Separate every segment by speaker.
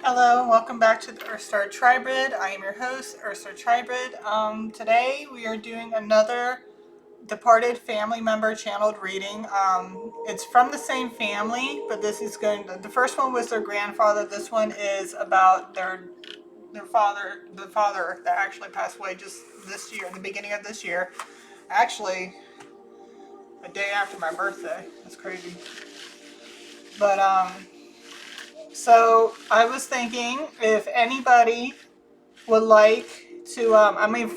Speaker 1: Hello, and welcome back to the Earthstar Tribrid. I am your host, Earthstar Tribrid. Today we are doing another departed family member channeled reading. It's from the same family, but this is the first one was their grandfather. This one is about their father, the father that actually passed away just this year, the beginning of this year. Actually, a day after my birthday. That's crazy. But so I was thinking if anybody would like to,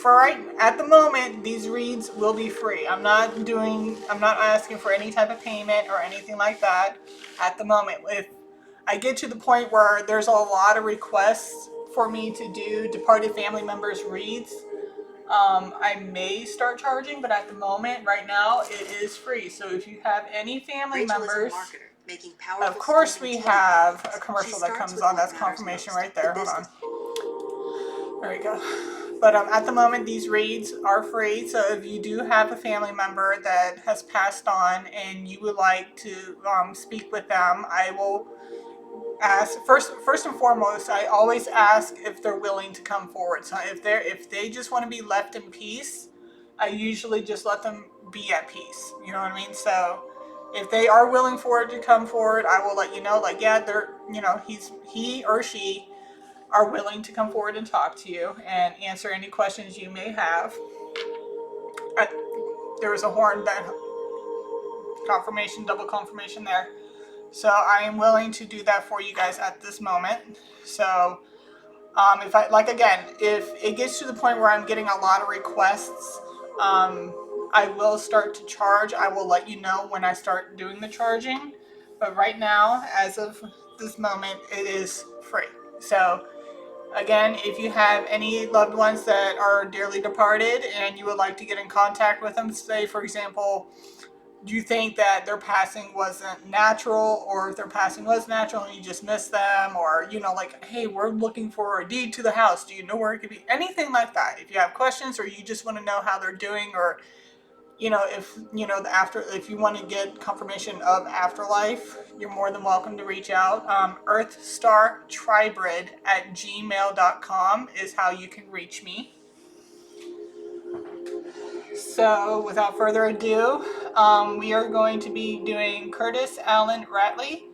Speaker 1: for right at the moment, these reads will be free. I'm not asking for any type of payment or anything like that at the moment. If I get to the point where there's a lot of requests for me to do departed family members reads, I may start charging, but at the moment, right now, it is free. So if you have any family members, of course we have a commercial that comes on. That's confirmation right there. Hold on. There we go. But at the moment, these reads are free. So if you do have a family member that has passed on and you would like to speak with them, I will ask first and foremost. I always ask if they're willing to come forward. So if they just want to be left in peace, I usually just let them be at peace. You know what I mean? So if they are willing for it to come forward, I will let you know. Like, yeah, they're he or she are willing to come forward and talk to you and answer any questions you may have. There was a horn that confirmation, double confirmation there. So I am willing to do that for you guys at this moment. So if it gets to the point where I'm getting a lot of requests, I will start to charge. I will let you know when I start doing the charging. But right now, as of this moment, it is free. So again, if you have any loved ones that are dearly departed and you would like to get in contact with them, say, for example, do you think that their passing wasn't natural, or if their passing was natural and you just missed them, or, like, hey, we're looking for a deed to the house. Do you know where it could be? Anything like that. If you have questions or you just want to know how they're doing, or, if you want to get confirmation of afterlife, you're more than welcome to reach out. earthstartribrid@gmail.com is how you can reach me. So without further ado, we are going to be doing Curtis Allen Ratley,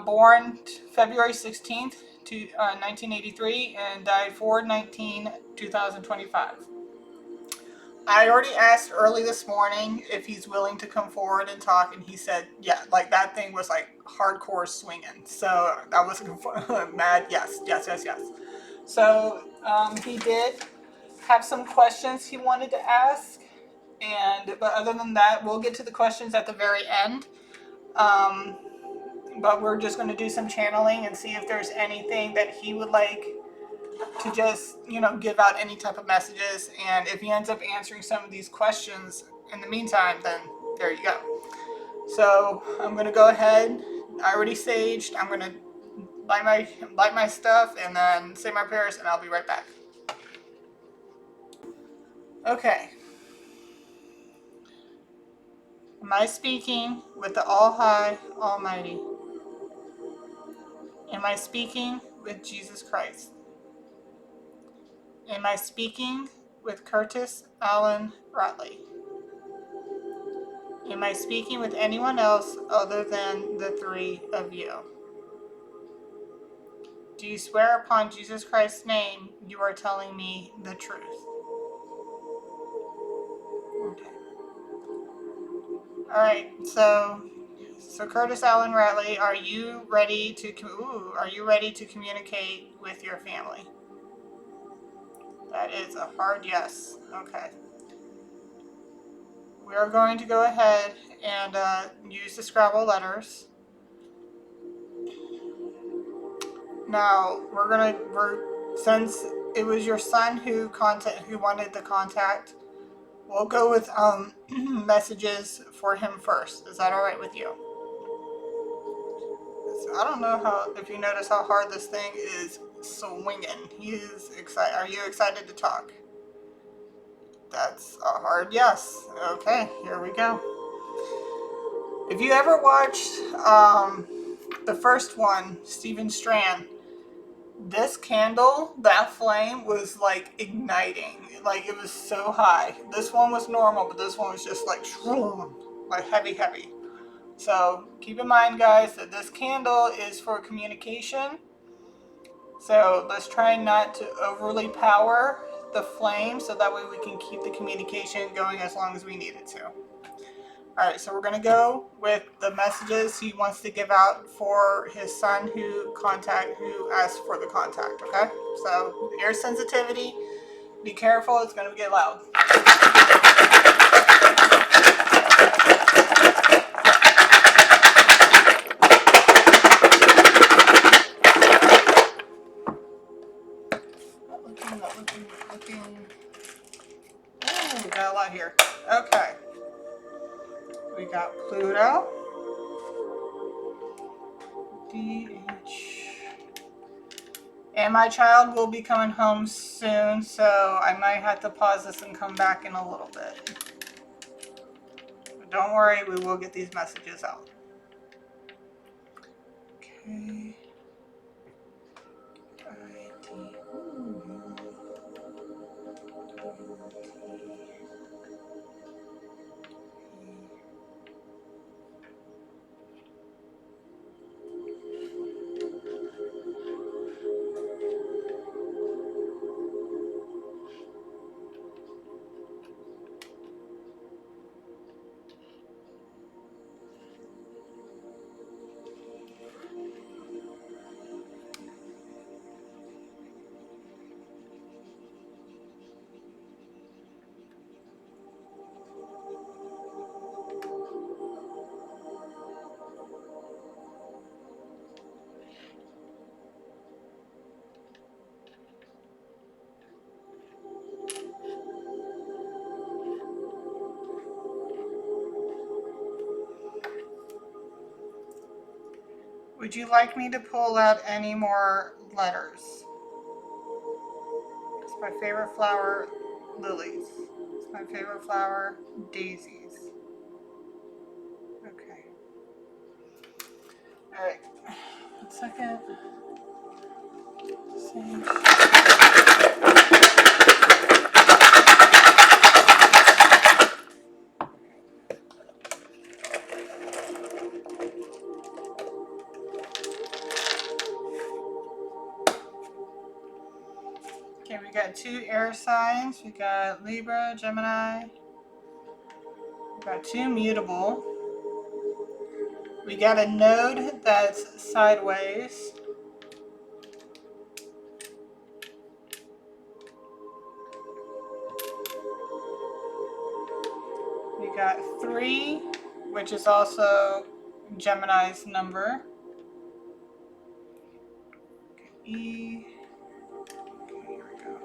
Speaker 1: born February 16th, 1983, and died 4/19/2025. I already asked early this morning if he's willing to come forward and talk, and he said, yeah, like that thing was like hardcore swinging. So that was mad. Yes. So he did have some questions he wanted to ask, but other than that, we'll get to the questions at the very end. But we're just going to do some channeling and see if there's anything that he would like to just, give out any type of messages. And if he ends up answering some of these questions in the meantime, then there you go. So I'm going to go ahead. I already saged. I'm going to light my stuff and then say my prayers, and I'll be right back. Okay. Am I speaking with the All-High, Almighty? Am I speaking with Jesus Christ? Am I speaking with Curtis Allen Ratley? Am I speaking with anyone else other than the three of you? Do you swear upon Jesus Christ's name you are telling me the truth? Okay. Alright, so Curtis Allen Ratley, are you ready to communicate with your family? That is a hard yes. Okay. We are going to go ahead and use the Scrabble letters. Now since it was your son who wanted the contact, we'll go with messages for him first. Is that all right with you? So I don't know if you notice how hard this thing is swinging. He is excited. Are you excited to talk? That's a hard yes. Okay, here we go. If you ever watched the first one, Stephen Strand, This candle, that flame was like igniting. Like it was so high. This one was normal, but this one was just like shroom, like heavy, heavy. So keep in mind, guys, that this candle is for communication. So let's try not to overly power the flame so that way we can keep the communication going as long as we need it to. Alright, so we're going to go with the messages he wants to give out for his son who asked for the contact, okay? So, air sensitivity, be careful, it's going to get loud. Looking. Oh, we got a lot here. Okay. We got Pluto. DH. And my child will be coming home soon, so I might have to pause this and come back in a little bit. But don't worry, we will get these messages out. Okay. Would you like me to pull out any more letters? It's my favorite flower, lilies. It's my favorite flower, daisies. Okay. Alright. 1 second. Okay, we got 2 air signs. We got Libra, Gemini. We got 2 mutable. We got a node that's sideways. We got 3, which is also Gemini's number. E. Okay, here we go.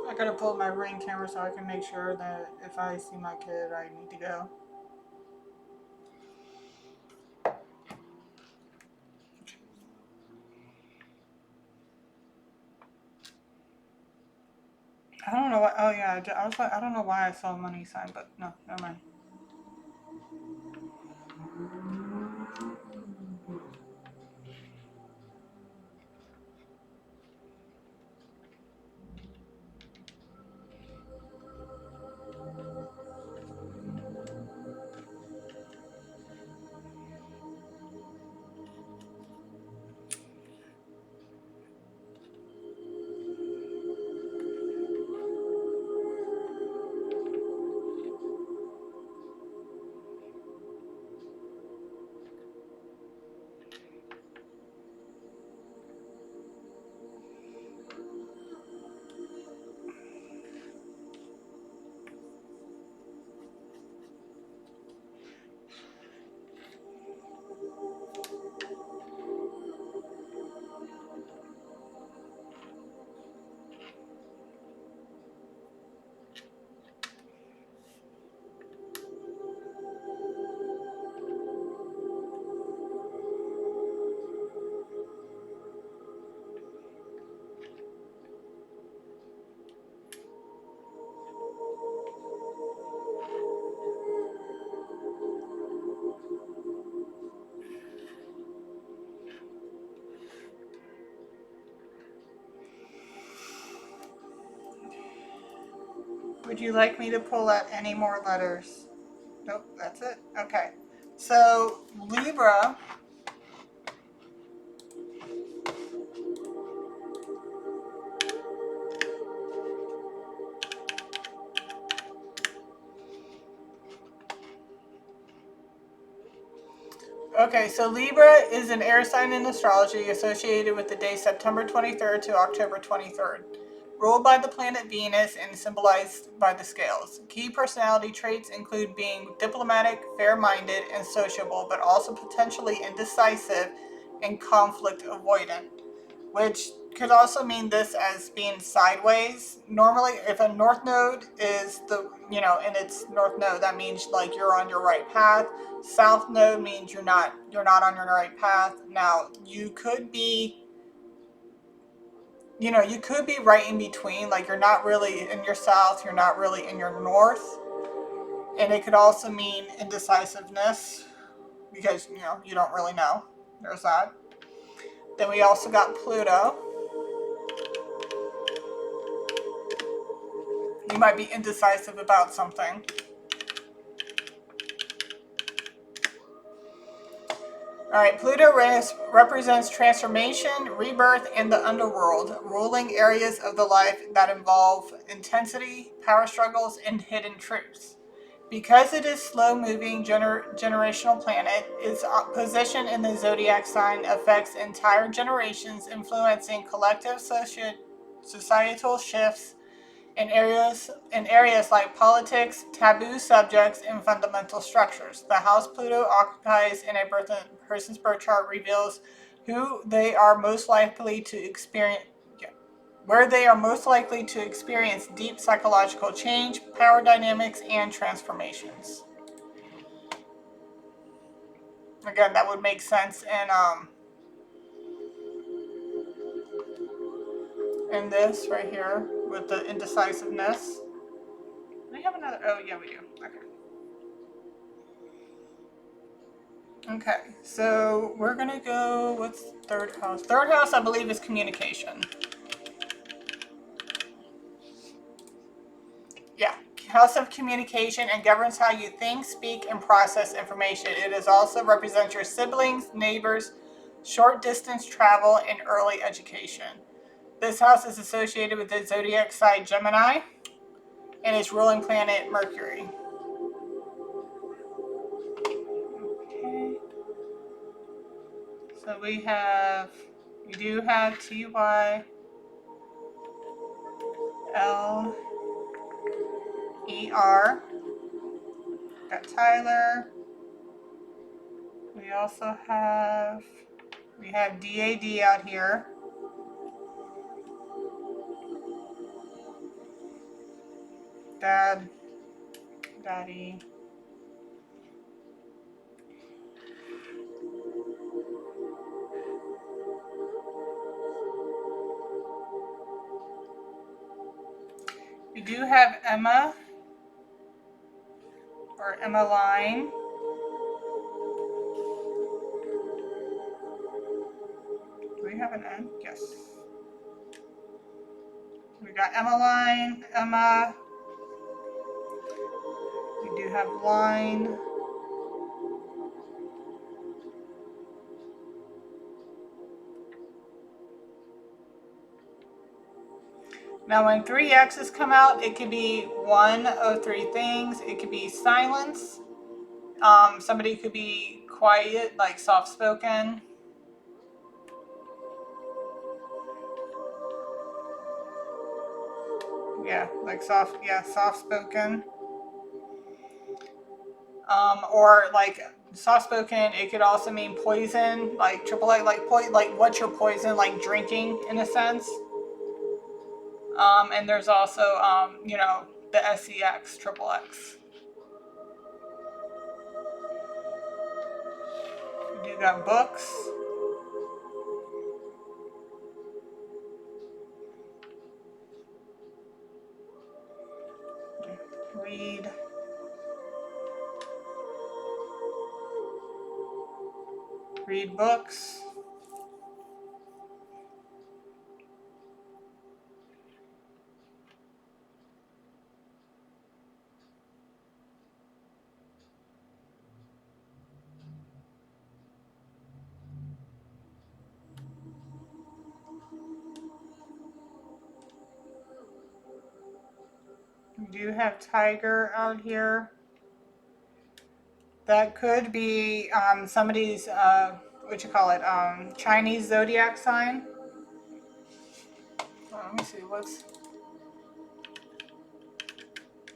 Speaker 1: I gotta pull my Ring camera so I can make sure that if I see my kid, I need to go. I don't know why. Oh yeah, I was like, I don't know why I saw a money sign, but no, never mind. Would you like me to pull out any more letters? Nope, that's it. Okay. So, Libra. Okay, so Libra is an air sign in astrology associated with the day September 23rd to October 23rd. Ruled by the planet Venus and symbolized by the scales. Key personality traits include being diplomatic, fair-minded, and sociable, but also potentially indecisive and conflict avoidant, which could also mean this as being sideways. Normally, if a north node is in its north node, that means like you're on your right path. South node means you're not on your right path. Now, you could be right in between, like you're not really in your south, you're not really in your north. And it could also mean indecisiveness because, you don't really know. There's that. Then we also got Pluto. You might be indecisive about something. Alright, Pluto represents transformation, rebirth, and the underworld, ruling areas of the life that involve intensity, power struggles, and hidden truths. Because it is slow-moving generational planet, its position in the zodiac sign affects entire generations, influencing collective societal shifts in areas like politics, taboo subjects, and fundamental structures. The house Pluto occupies in a person's birth chart reveals who they are most likely to experience, where they are most likely to experience deep psychological change, power dynamics, and transformations. Again, that would make sense in this right here with the indecisiveness. Do we have another? Oh, yeah, we do. Okay. Okay, so we're gonna go, what's third house? Third house, I believe, is communication. Yeah, house of communication, and governs how you think, speak, and process information. It is also represents your siblings, neighbors, short distance travel, and early education. This house is associated with the zodiac sign Gemini and its ruling planet Mercury. Okay. So we do have TYLER. Got Tyler. We also have DAD out here. Dad, Daddy. We do have Emma, or Emmeline. Do we have an N? Yes. We got Emmeline, Emma. We do have Line. Now when 3 X's come out, it could be one of 3 things. It could be silence. Somebody could be quiet, like soft-spoken. Yeah, like soft-spoken. Or like soft-spoken, it could also mean poison, like triple A, like what's your poison, like drinking in a sense. And there's also, the SEX, triple X. You got books. Read books. do have Tiger out here. That could be somebody's, what you call it, Chinese zodiac sign. Oh, let me see, what's...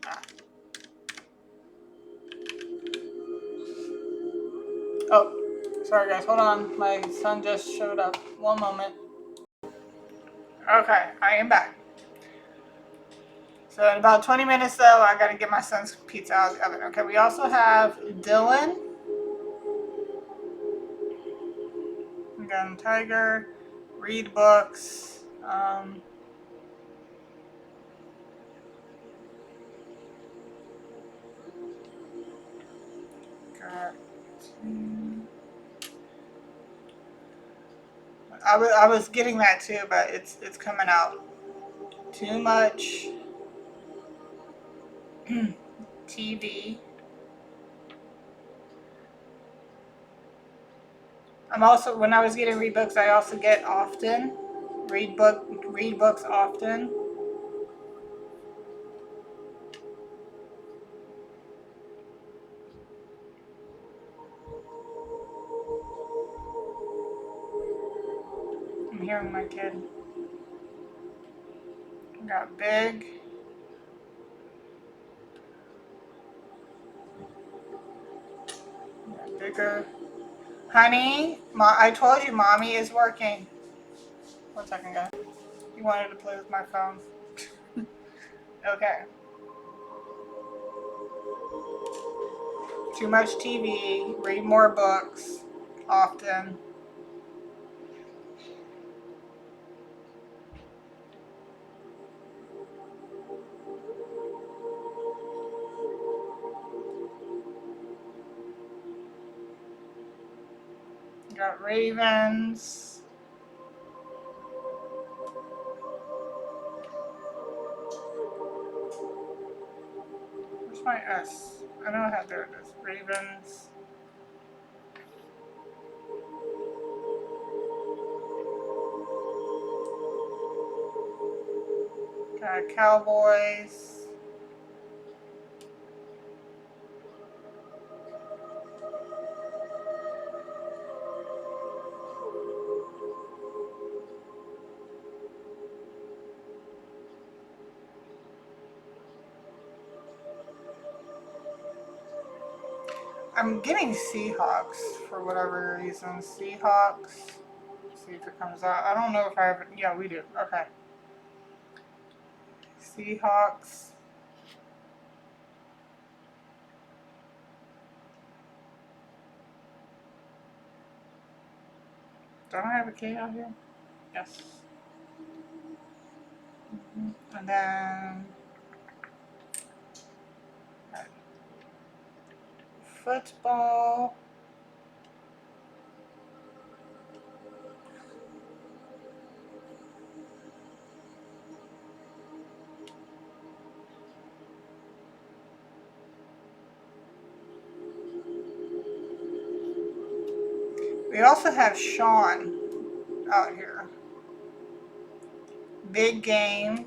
Speaker 1: Ah. Oh, sorry guys, hold on. My son just showed up. One moment. Okay, I am back. So in about 20 minutes though, I gotta get my son's pizza out of the oven. Okay, we also have Dylan. Again, Tiger, read books. Got, I was getting that too, but it's coming out. Too much TV. I'm also, when I was getting read books, I also get often. Read books often. I'm hearing my kid. Got big. Got bigger. Honey, I told you mommy is working. 1 second, guys. You wanted to play with my phone. Okay. Too much TV. Read more books often. Got ravens. Where's my S? I know I have, there it is. Ravens. Got cowboys. I'm getting Seahawks for whatever reason. Seahawks. See if it comes out. I don't know if I have it. Yeah, we do. Okay. Seahawks. Don't I have a K out here? Yes. And then football. We also have Sean out here. Big game.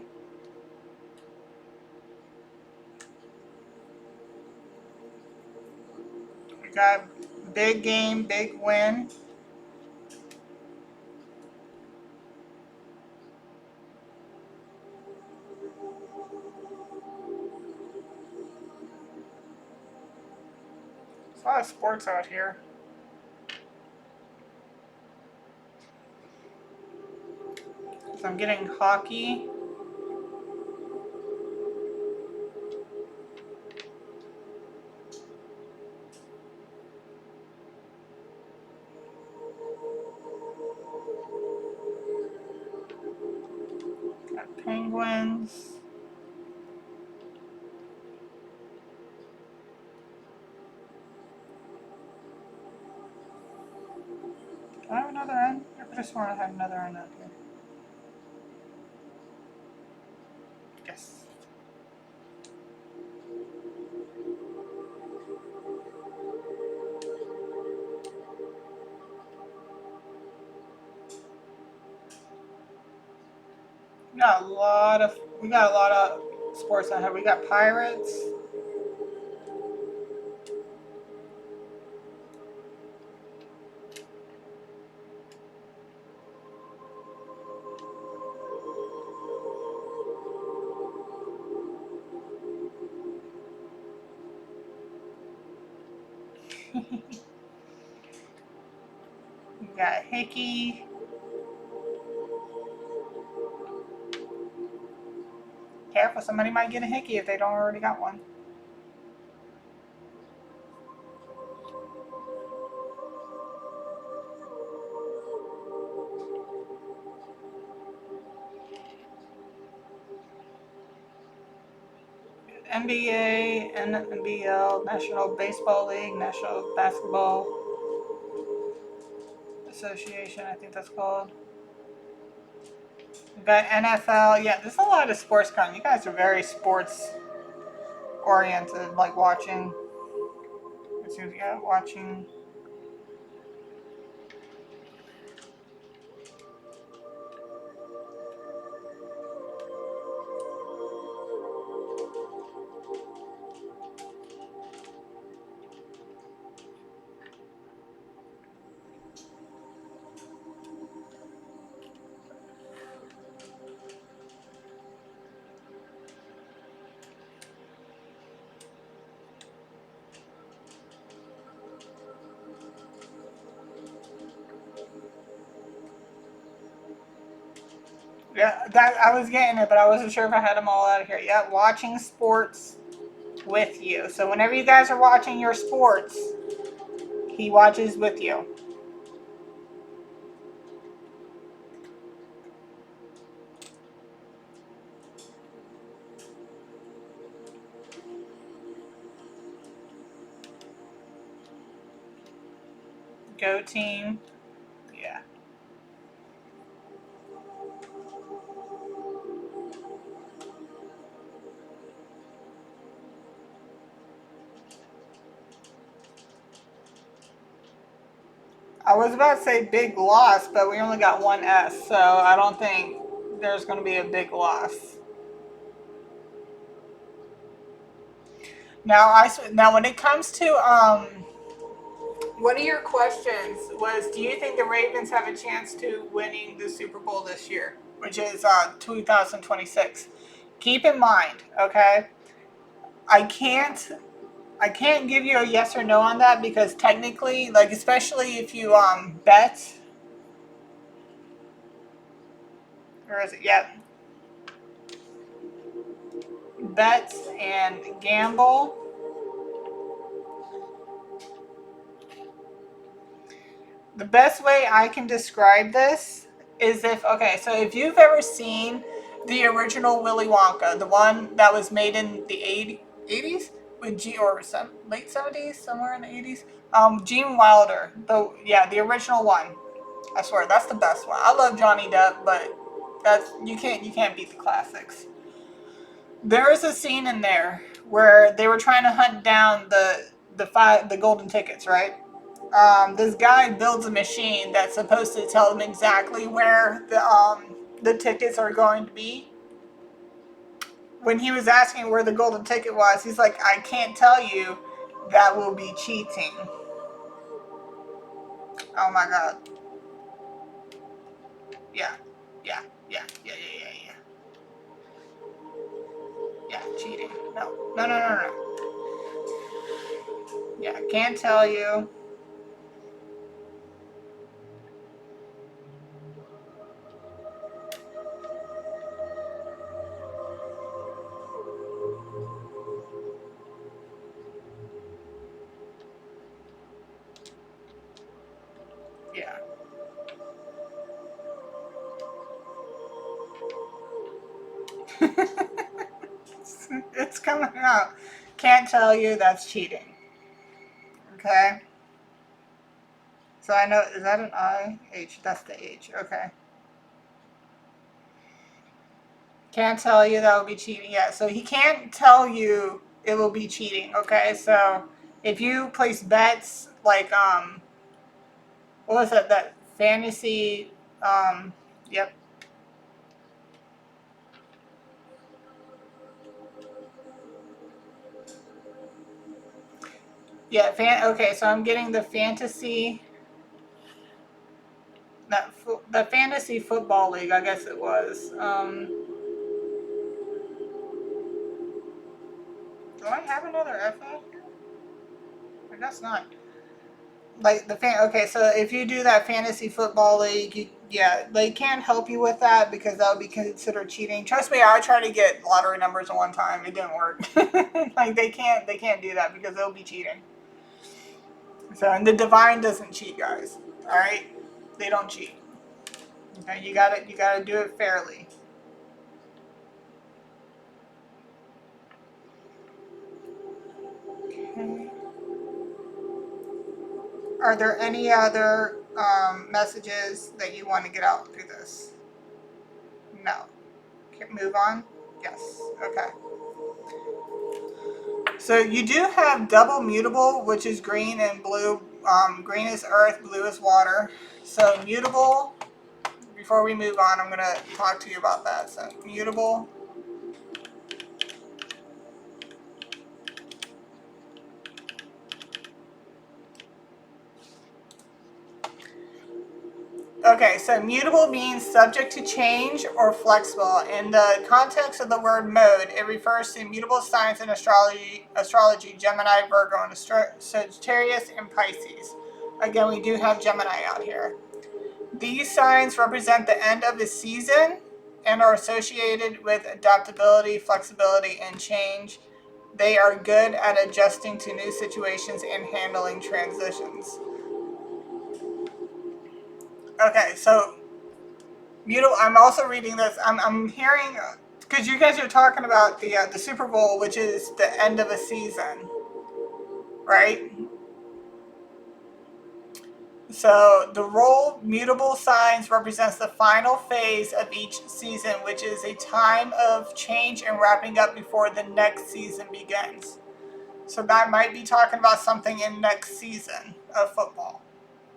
Speaker 1: We got big game, big win. There's a lot of sports out here. So I'm getting hockey. Got penguins. Do I have another end? I could have sworn I had another end out here. Yes. We got a lot of sports I have. We got Pirates. We got Hickey. Careful, somebody might get a Hickey if they don't already got one. NBA, NBL, National Baseball League, National Basketball Association, I think that's called. We got NFL. Yeah, there's a lot of sports coming. You guys are very sports oriented, like watching. Let's see, yeah, watching. Yeah, that I was getting it, but I wasn't sure if I had them all out of here. Yeah, watching sports with you. So whenever you guys are watching your sports, he watches with you. Go team. Yeah. I was about to say big loss, but we only got one S, so I don't think there's going to be a big loss. Now when it comes to one of your questions was, do you think the Ravens have a chance to winning the Super Bowl this year, which is 2026? Keep in mind, okay? I can't I can't give you a yes or no on that because technically, like especially if you bet, or is it bet and gamble. The best way I can describe this is if you've ever seen the original Willy Wonka, the one that was made in the 80s with late 70s, somewhere in the 80s, Gene Wilder, the original one. I swear that's the best one. I love Johnny Depp, but that's you can't beat the classics. There is a scene in there where they were trying to hunt down the golden tickets, right? This guy builds a machine that's supposed to tell them exactly where the tickets are going to be. When he was asking where the golden ticket was, he's like, "I can't tell you. That will be cheating." Oh my god. Yeah, yeah, yeah, yeah, yeah, yeah, yeah. Yeah, cheating. No, no, no, no, no. Yeah, can't tell you. Yeah. It's coming out. Can't tell you. That's cheating. Okay. So I know, is that an I? H. That's the H. Okay. Can't tell you that will be cheating. Yeah. So he can't tell you it will be cheating. Okay. So if you place bets like what was that fantasy yep. Yeah, okay, so I'm getting the fantasy, the fantasy football league, I guess it was. Do I have another FA? I guess not. Like okay, so if you do that fantasy football league, yeah, they can't help you with that because that would be considered cheating. Trust me, I tried to get lottery numbers at one time. It didn't work. Like they can't do that because they'll be cheating. So, and the divine doesn't cheat, guys. All right, they don't cheat. Okay, you gotta do it fairly. Okay. Are there any other messages that you want to get out through this? No. Okay, move on. Yes. Okay. So you do have double mutable, which is green and blue. Green is earth, blue is water. So mutable. Before we move on, I'm gonna talk to you about that. So mutable. Okay, so mutable means subject to change or flexible. In the context of the word mode, it refers to mutable signs in astrology, Gemini, Virgo, and Sagittarius, and Pisces. Again, we do have Gemini out here. These signs represent the end of the season and are associated with adaptability, flexibility, and change. They are good at adjusting to new situations and handling transitions. Okay, so I'm also reading this. I'm hearing because you guys are talking about the Super Bowl, which is the end of a season, right? So the role mutable signs represents the final phase of each season, which is a time of change and wrapping up before the next season begins. So that might be talking about something in next season of football.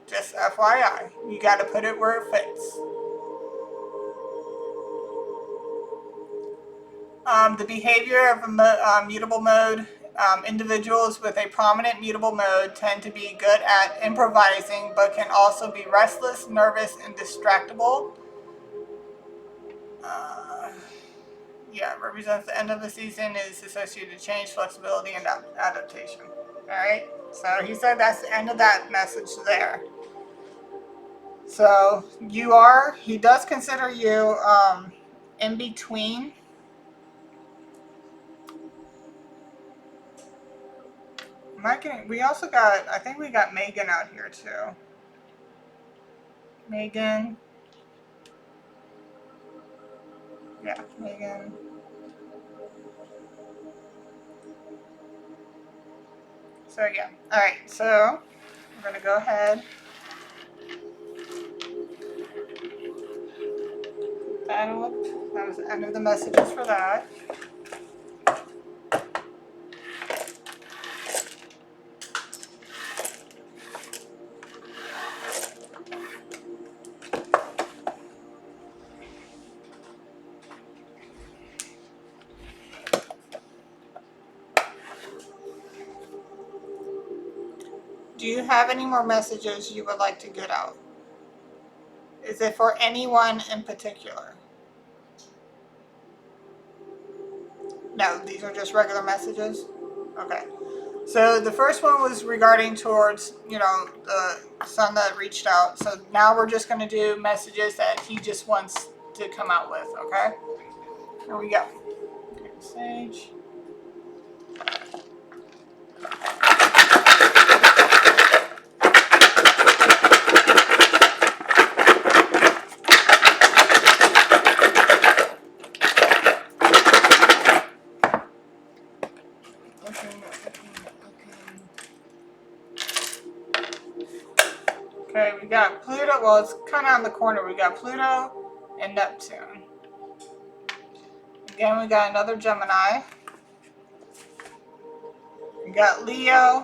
Speaker 1: Just FYI, you got to put it where it fits. The behavior of a mutable mode. Individuals with a prominent mutable mode tend to be good at improvising, but can also be restless, nervous, and distractible. Yeah, represents the end of the season, is associated with change, flexibility, and adaptation. Alright, so he said that's the end of that message there. So he does consider you in between. We also got, I think we got Megan out here too. Megan. Yeah, Megan. So yeah. Alright, so I'm going to go ahead. That was the end of the messages for that. Do you have any more messages you would like to get out? Is it for anyone in particular? No, these are just regular messages? Okay. So the first one was regarding towards, the son that reached out. So now we're just going to do messages that he just wants to come out with, okay? Here we go. Okay, Sage. Okay, we got Pluto. Well, it's kind of on the corner. We got Pluto and Neptune. Again, we got another Gemini. We got Leo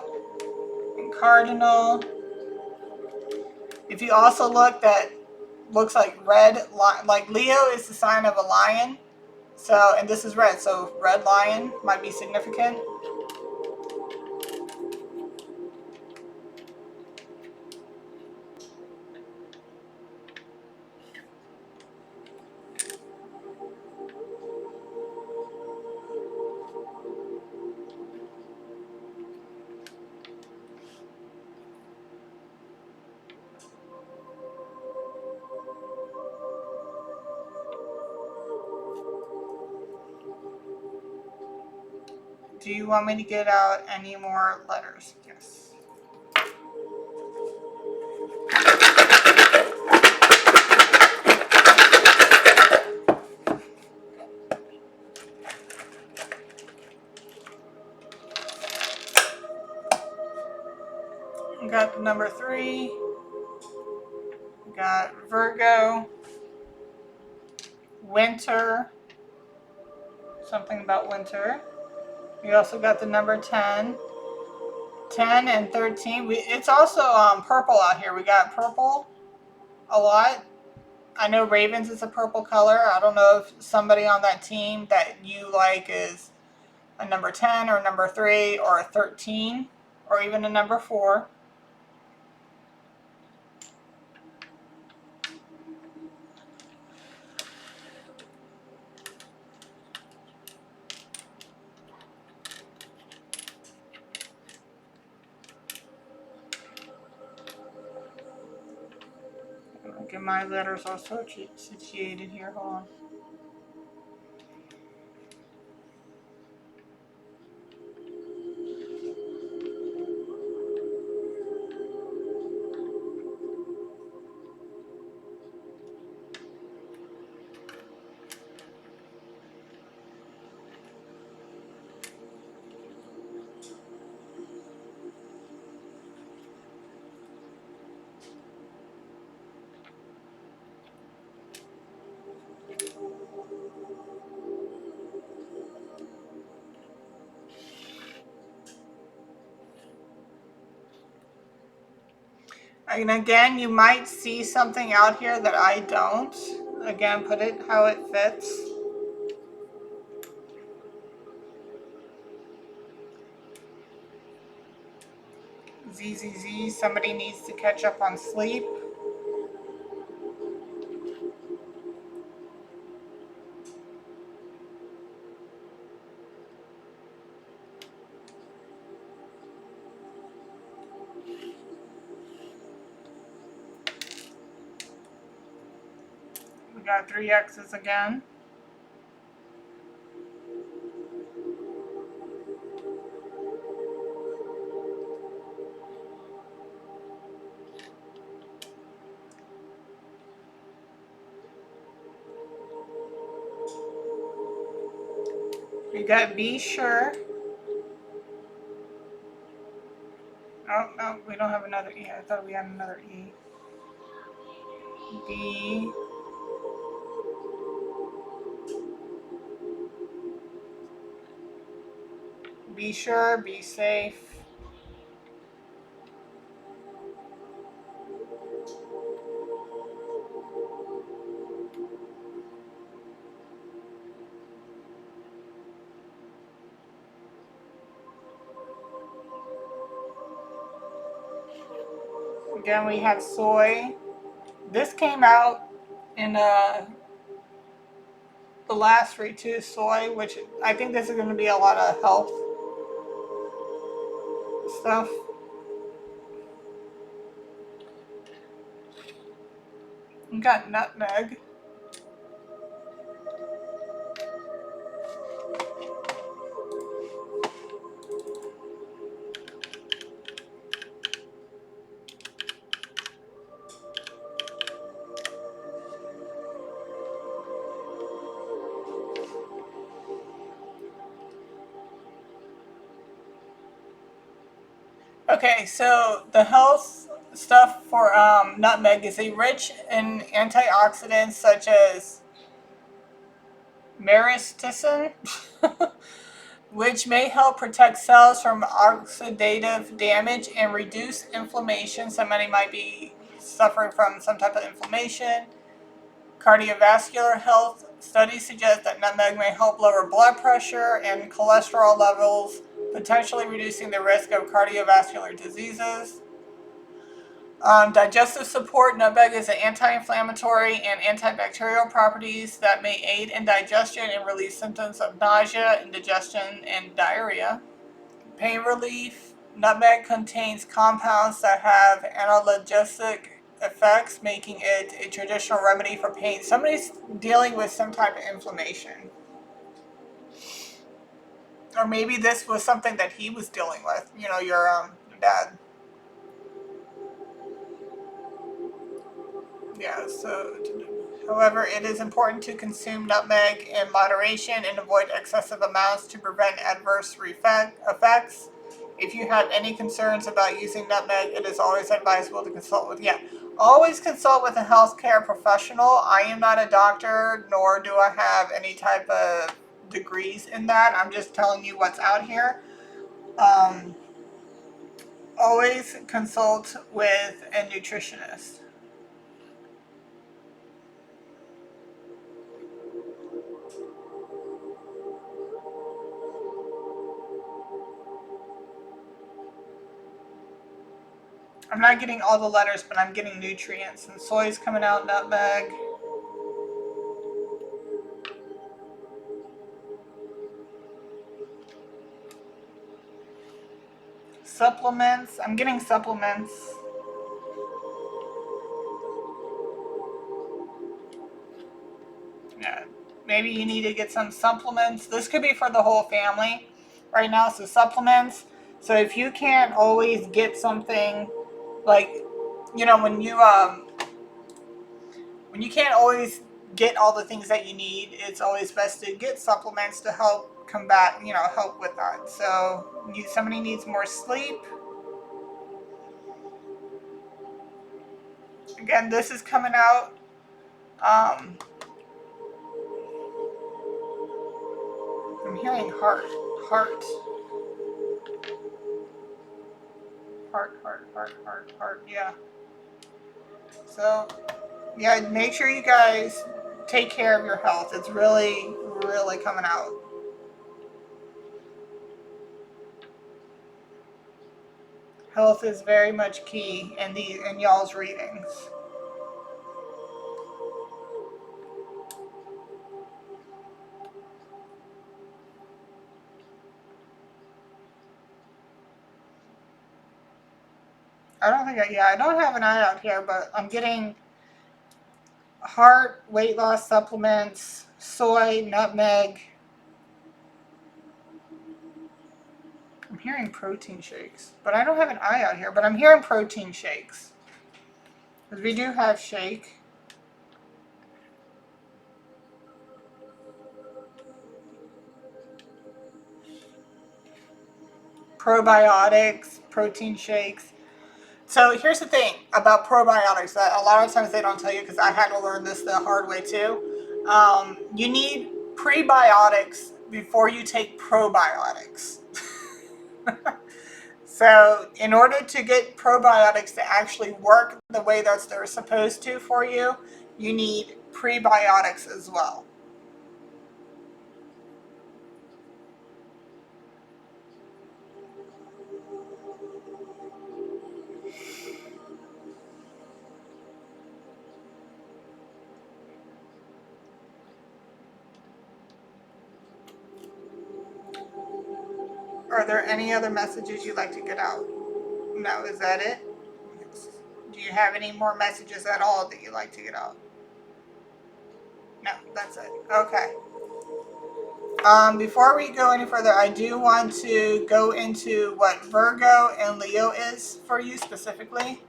Speaker 1: and Cardinal. If you also look, that looks like red. Like Leo is the sign of a lion. So, and this is red. So red lion might be significant. Do you want me to get out any more letters? Yes. We got number 3. We got Virgo. Winter. Something about winter. We also got the number 10. 10 and 13. It's also purple out here. We got purple a lot. I know Ravens is a purple color. I don't know if somebody on that team that you like is a number 10 or a number 3 or a 13 or even a number 4. I'm going to get my letters all situated here. Hold on. And again, you might see something out here that I don't. Again, put it how it fits. ZZZ, somebody needs to catch up on sleep. We got 3 X's again. We got be sure. Oh, no, we don't have another E. I thought we had another E. Be sure, be safe. Again, we have soy. This came out in the last read too, soy, which I think this is going to be a lot of health stuff. We got nutmeg. Okay, so the health stuff for nutmeg is rich in antioxidants such as myristicin, which may help protect cells from oxidative damage and reduce inflammation. Somebody might be suffering from some type of inflammation. Cardiovascular health studies suggest that nutmeg may help lower blood pressure and cholesterol levels, potentially reducing the risk of cardiovascular diseases. Digestive support. Nutmeg is an anti-inflammatory and antibacterial properties that may aid in digestion and relieve symptoms of nausea, indigestion, and diarrhea. Pain relief. Nutmeg contains compounds that have analgesic effects, making it a traditional remedy for pain. Somebody's dealing with some type of inflammation. or maybe this was something that he was dealing with, you know, your dad. Yeah, so, however, it is important to consume nutmeg in moderation and avoid excessive amounts to prevent adverse effects. If you have any concerns about using nutmeg, it is always advisable to consult with, yeah, always consult with a healthcare professional. I am not a doctor, nor do I have any type of degrees in that. I'm just telling you what's out here. Always consult with a nutritionist. I'm not getting all the letters, but I'm getting nutrients. And soy's coming out, nutmeg. Supplements. I'm getting supplements. Yeah. Maybe you need to get some supplements. This could be for the whole family right now. So supplements. So if you can't always get something like, you know, when you can't always get all the things that you need, it's always best to get supplements to help combat, you know, help with that. So somebody needs more sleep. Again, this is coming out. I'm hearing heart, heart, heart, heart, heart, heart, heart. Yeah. So, yeah, make sure you guys take care of your health. It's really, really coming out. Health is very much key in y'all's readings. I don't have an eye out here, but I'm getting heart, weight loss supplements, soy, nutmeg. I'm hearing protein shakes, but I don't have an eye out here, but I'm hearing protein shakes. Because we do have shake. Probiotics, protein shakes. So here's the thing about probiotics that a lot of times they don't tell you, because I had to learn this the hard way too. You need prebiotics before you take probiotics. So in order to get probiotics to actually work the way that they're supposed to for you, you need prebiotics as well. Are there any other messages you'd like to get out? No, is that it? Do you have any more messages at all that you'd like to get out? No, that's it. Okay. Before we go any further, I do want to go into what Virgo and Leo is for you specifically.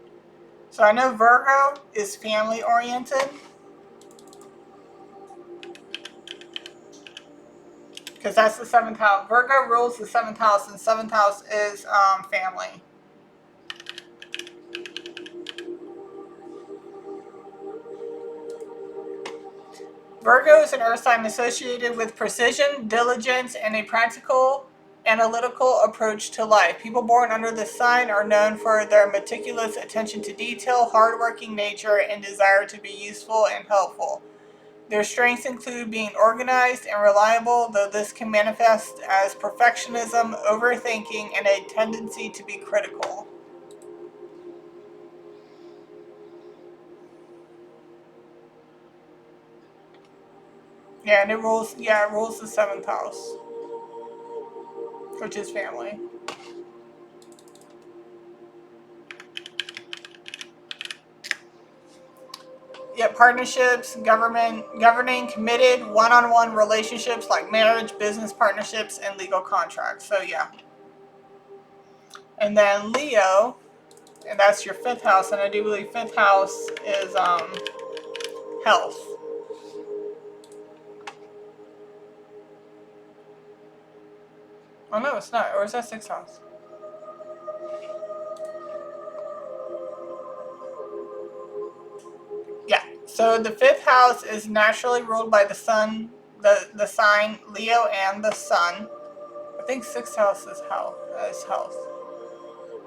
Speaker 1: So I know Virgo is family oriented, because that's the seventh house. Virgo rules the seventh house, and seventh house is family. Virgo is an earth sign associated with precision, diligence, and a practical, analytical approach to life. People born under this sign are known for their meticulous attention to detail, hardworking nature, and desire to be useful and helpful. Their strengths include being organized and reliable, though this can manifest as perfectionism, overthinking, and a tendency to be critical. Yeah, and it rules the seventh house, which is family. Yeah, get partnerships, governing committed one-on-one relationships like marriage, business partnerships, and legal contracts. So yeah. And then Leo, and that's your 5th house, and I do believe 5th house is health. Oh no, it's not. Or is that 6th house? Yeah. So the 5th house is naturally ruled by the sun, the sign Leo and the sun. I think 6th house is health.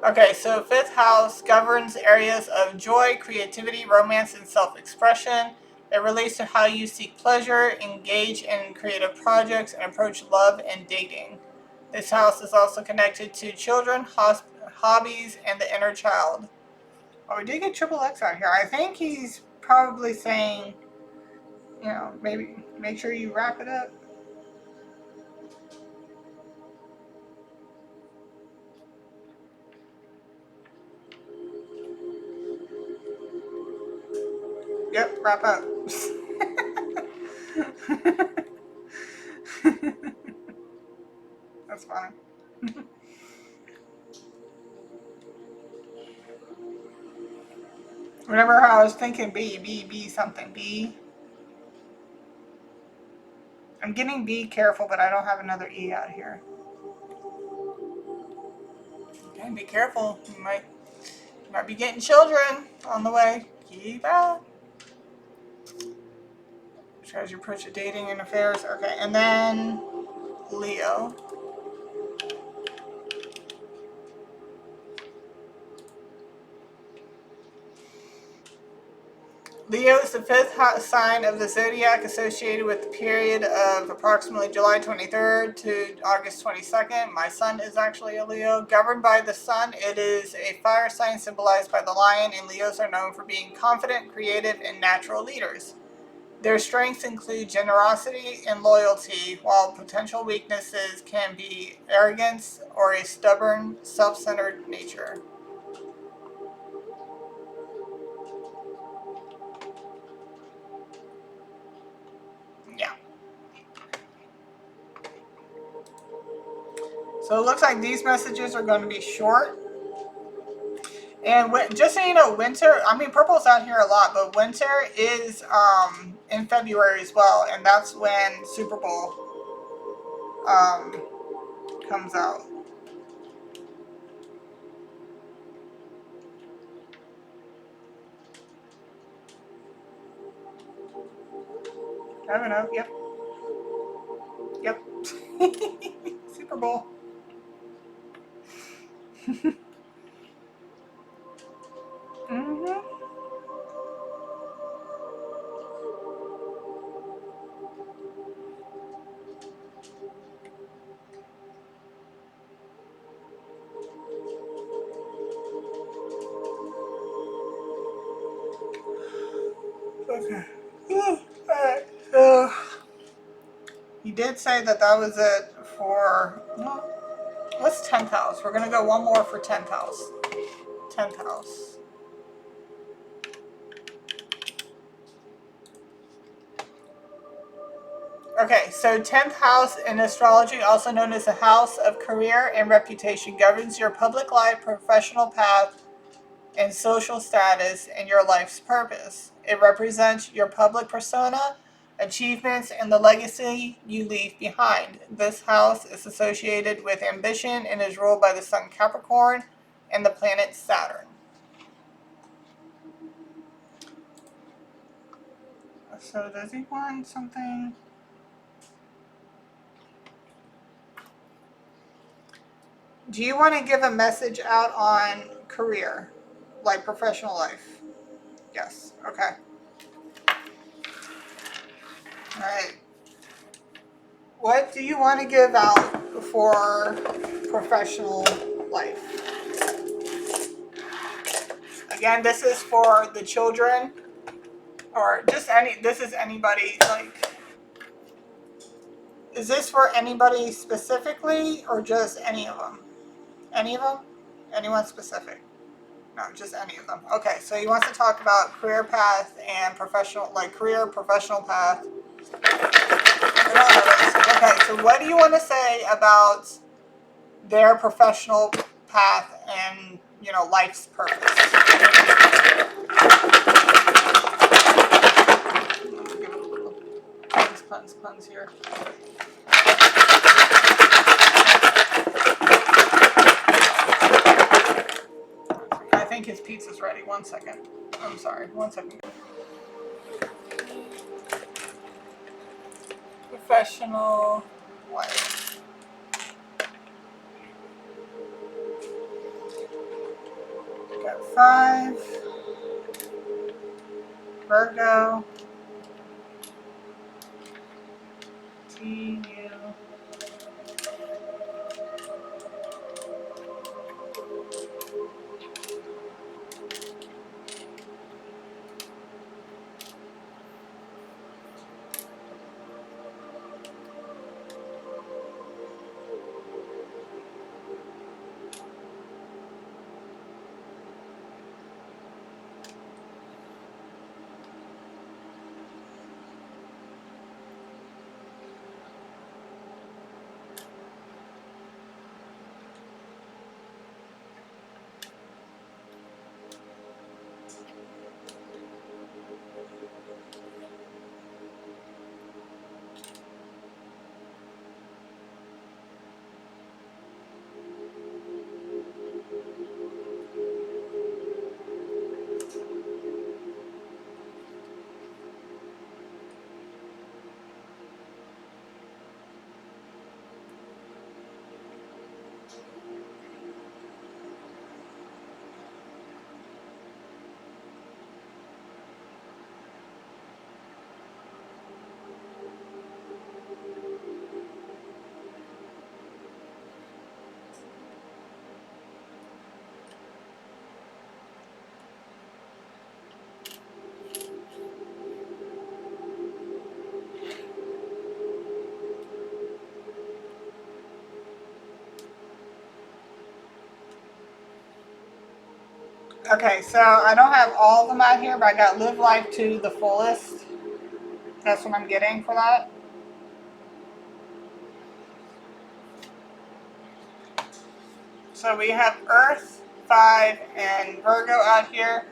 Speaker 1: Okay, so 5th house governs areas of joy, creativity, romance, and self-expression. It relates to how you seek pleasure, engage in creative projects, and approach love and dating. This house is also connected to children, hobbies, and the inner child. Oh, we did get triple X out here. I think he's probably saying, maybe make sure you wrap it up. Yep, wrap up. That's funny. Whenever I was thinking B something, B. I'm getting B careful, but I don't have another E out here. Okay, be careful. You might be getting children on the way. Keep out. As you approach your dating and affairs. Okay, and then Leo. Leo is the 5th sign of the zodiac associated with the period of approximately July 23rd to August 22nd. My son is actually a Leo. Governed by the sun, it is a fire sign symbolized by the lion, and Leos are known for being confident, creative, and natural leaders. Their strengths include generosity and loyalty, while potential weaknesses can be arrogance or a stubborn, self-centered nature. Yeah. So it looks like these messages are going to be short. And just so you know, winter, purple's out here a lot, but winter is in February as well, and that's when Super Bowl comes out. I don't know. Yep. Super Bowl. Okay. Alright, so he did say that was it for, what's 10th house? We're going to go one more for 10th house. 10th house. Okay, so 10th house in astrology, also known as the house of career and reputation, governs your public life, professional path, and social status, and your life's purpose. It represents your public persona, achievements, and the legacy you leave behind. This house is associated with ambition and is ruled by the sun Capricorn and the planet Saturn. So does he want something? Do you want to give a message out on career, like professional life? Yes. Okay. All right. What do you want to give out for professional life? Again, this is for the children, or just this is anybody, is this for anybody specifically, or just any of them? Any of them? Anyone specific? No, just any of them. Okay, so he wants to talk about career path and professional, like career, professional path. Okay, so what do you want to say about their professional path and, you know, life's purpose? I'm gonna give it a little puns here. I think his pizza's ready. 1 second. I'm sorry. 1 second. Professional life. Got 5. Virgo. TU. Okay, so I don't have all of them out here, but I got live life to the fullest. That's what I'm getting for that. So we have Earth, 5, and Virgo out here.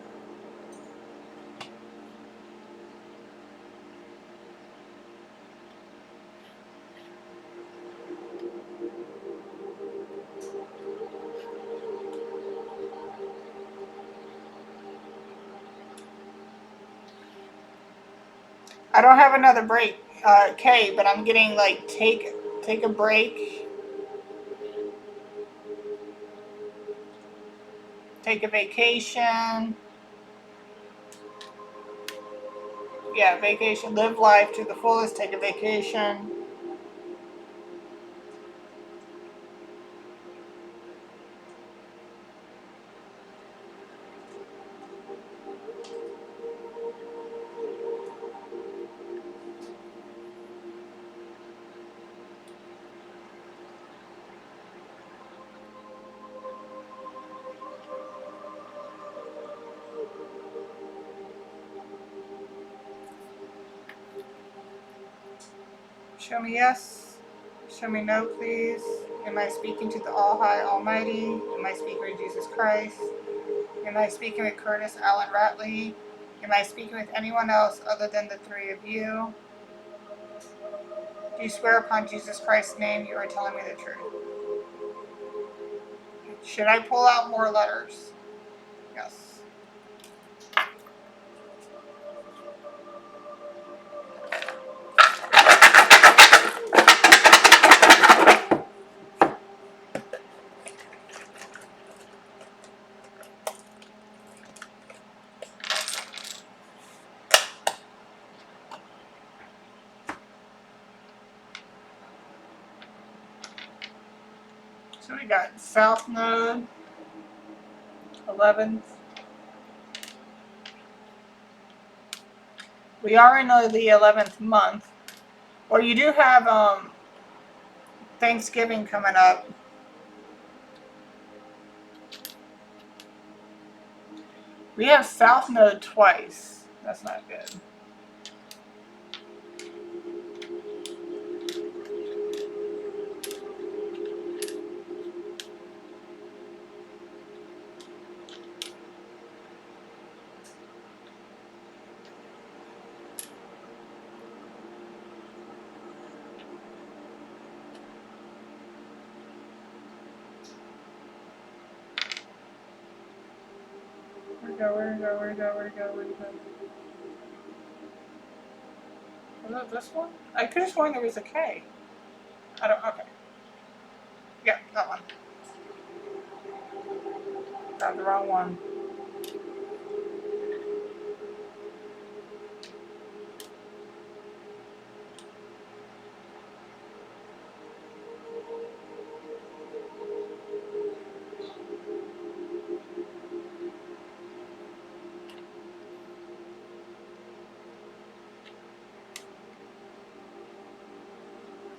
Speaker 1: I don't have another break, K, but I'm getting like take a break, take a vacation. Yeah, vacation, live life to the fullest, take a vacation. Show me yes. Show me no, please. Am I speaking to the All High Almighty? Am I speaking with Jesus Christ? Am I speaking with Curtis Allen Ratley? Am I speaking with anyone else other than the 3 of you? Do you swear upon Jesus Christ's name you are telling me the truth? Should I pull out more letters? Yes. So we got South Node, 11th. We are in the 11th month. Well, you do have Thanksgiving coming up. We have South Node twice. That's not good. Where'd it go? Was it this one? I could have sworn there was a K. I don't, okay. Yeah, that one. Got the wrong one.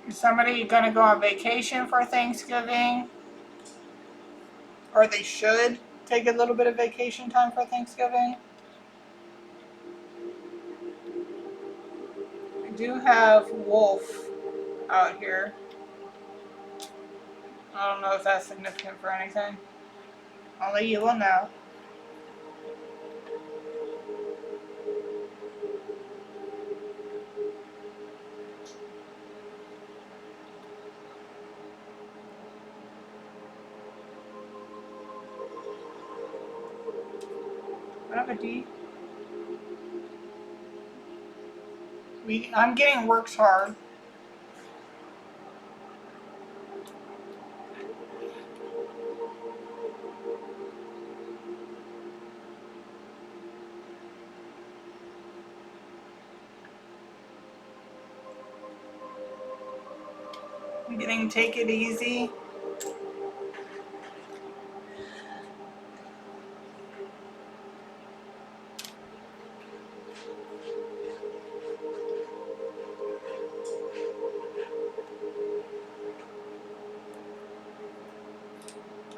Speaker 1: Is somebody gonna go on vacation for Thanksgiving? Or they should take a little bit of vacation time for Thanksgiving? I do have Wolf out here. I don't know if that's significant for anything. Only you will know. I have a D. I'm getting works hard. I'm getting take it easy.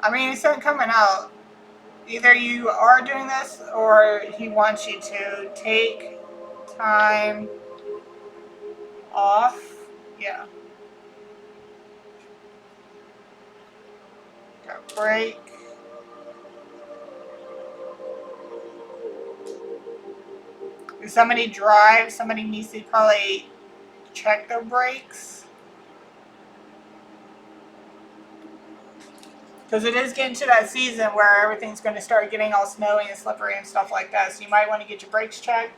Speaker 1: I mean, it's not coming out. Either you are doing this or he wants you to take time off. Yeah. Got break. If somebody drives, somebody needs to probably check their brakes. Because it is getting to that season where everything's going to start getting all snowy and slippery and stuff like that. So you might want to get your brakes checked.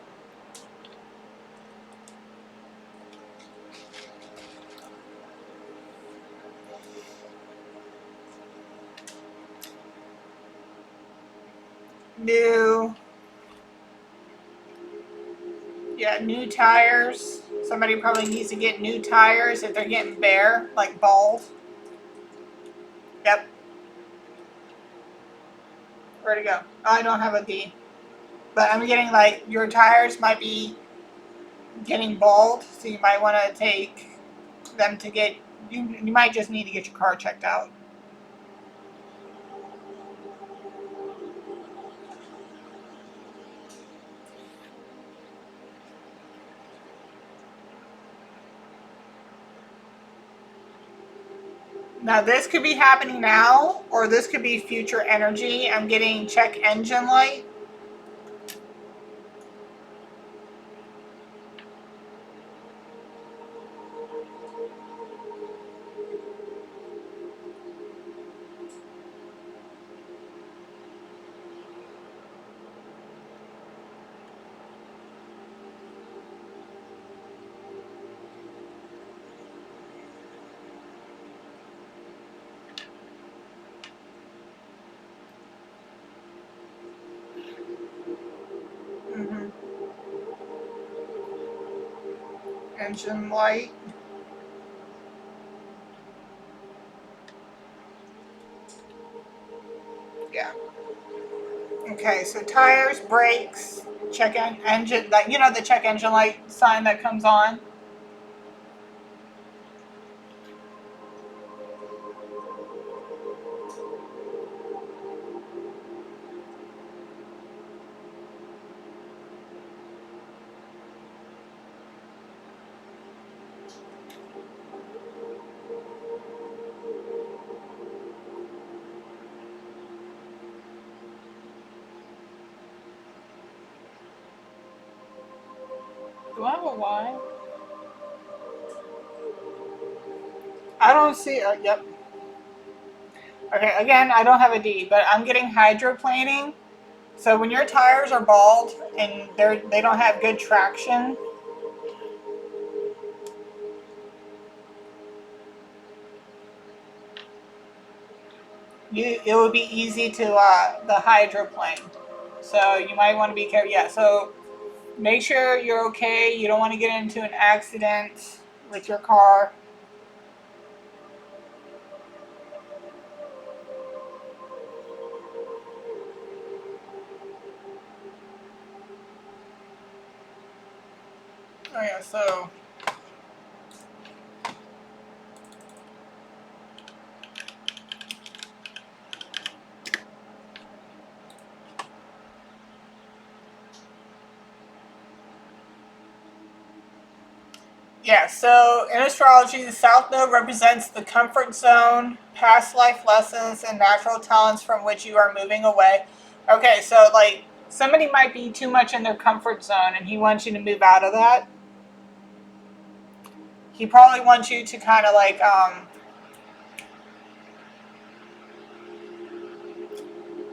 Speaker 1: New tires. Somebody probably needs to get new tires if they're getting bare, like bald. Yep. Where'd it go? Oh, I don't have a D. But I'm getting like your tires might be getting bald, so you might want to take them to get. You might just need to get your car checked out. Now this could be happening now, or this could be future energy. I'm getting check engine light. Engine light. Yeah. Okay, so tires, brakes, check engine, like you know the check engine light sign that comes on. Do I have a Y? I don't see. Yep. Okay. Again, I don't have a D, but I'm getting hydroplaning. So when your tires are bald and they don't have good traction, it would be easy to the hydroplane. So you might want to be careful. Yeah. So make sure you're okay. You don't want to get into an accident with your car. Oh yeah. So. Yeah, so in astrology, the South Node represents the comfort zone, past life lessons, and natural talents from which you are moving away. Okay, so like somebody might be too much in their comfort zone and he wants you to move out of that. He probably wants you to kind of like,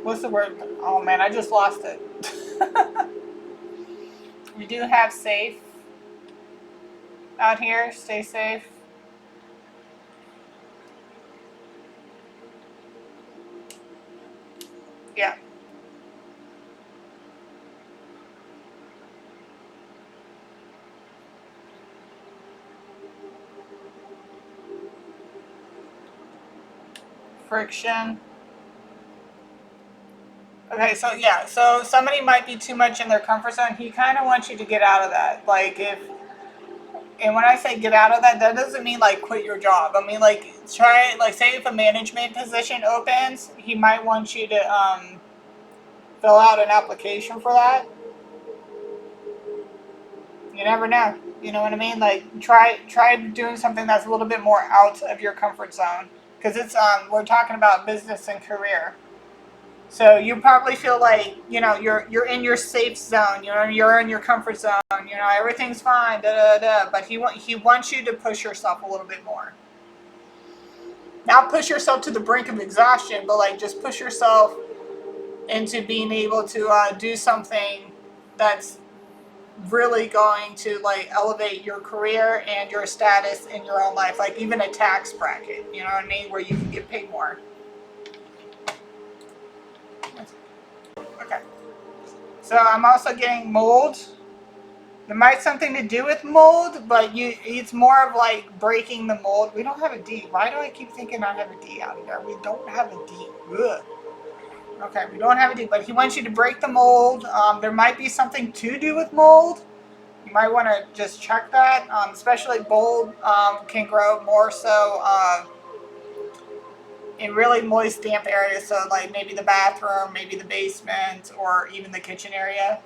Speaker 1: what's the word? Oh man, I just lost it. We do have safe out here. Stay safe. Yeah. Friction. Okay, so yeah, so somebody might be too much in their comfort zone. He kind of wants you to get out of that. Like if, and when I say get out of that, that doesn't mean like quit your job. I mean like try, like say if a management position opens, he might want you to fill out an application for that. You never know. You know what I mean? Like try doing something that's a little bit more out of your comfort zone because it's we're talking about business and career. So you probably feel like you're in your safe zone. You're in your comfort zone. Everything's fine. Da da da. But he wants you to push yourself a little bit more. Not push yourself to the brink of exhaustion, but like just push yourself into being able to do something that's really going to like elevate your career and your status in your own life. Like even a tax bracket. You know what I mean? Where you can get paid more. Okay. So I'm also getting mold. It might have something to do with mold, but it's more of like breaking the mold. We don't have a D. Why do I keep thinking I have a D out here? We don't have a D. Ugh. Okay, we don't have a D, but he wants you to break the mold. There might be something to do with mold. You might want to just check that. Especially mold can grow more so in really moist, damp areas. So like maybe the bathroom, maybe the basement, or even the kitchen area.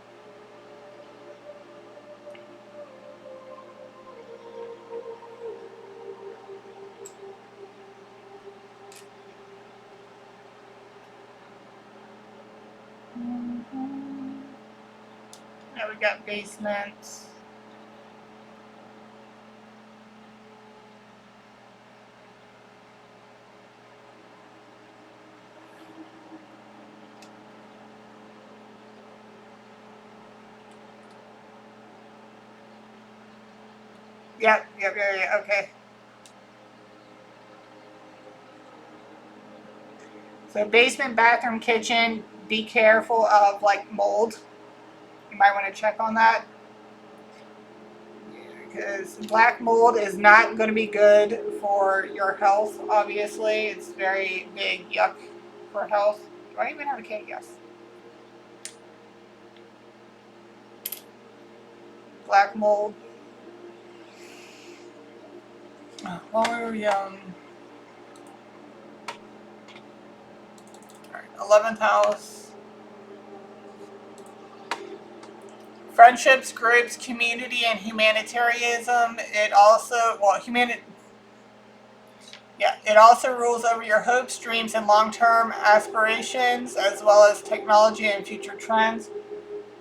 Speaker 1: Now we got basements. Yep, okay. So basement, bathroom, kitchen, be careful of like mold. You might want to check on that. Because black mold is not going to be good for your health, obviously. It's very big yuck for health. Do I even have a K? Yes. Black mold. While we were young. Alright, 11th house. Friendships, groups, community, and humanitarianism. It also, it also rules over your hopes, dreams, and long-term aspirations, as well as technology and future trends.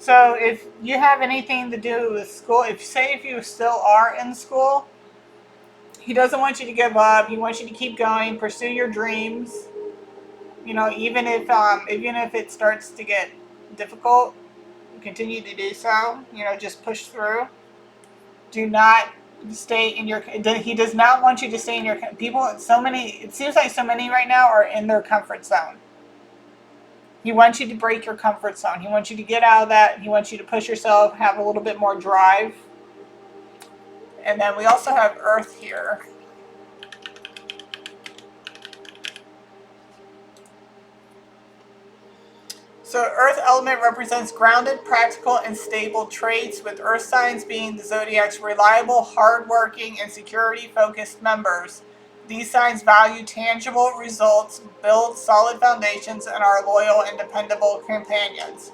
Speaker 1: So if you have anything to do with school, if you still are in school, he doesn't want you to give up. He wants you to keep going, pursue your dreams. Even if it starts to get difficult, continue to do so. Just push through. Do not stay in your. He does not want you to stay in your people. So many. It seems like so many right now are in their comfort zone. He wants you to break your comfort zone. He wants you to get out of that. He wants you to push yourself, have a little bit more drive. And then we also have Earth here. So Earth element represents grounded, practical, and stable traits, with Earth signs being the zodiac's reliable, hardworking, and security-focused members. These signs value tangible results, build solid foundations, and are loyal and dependable companions.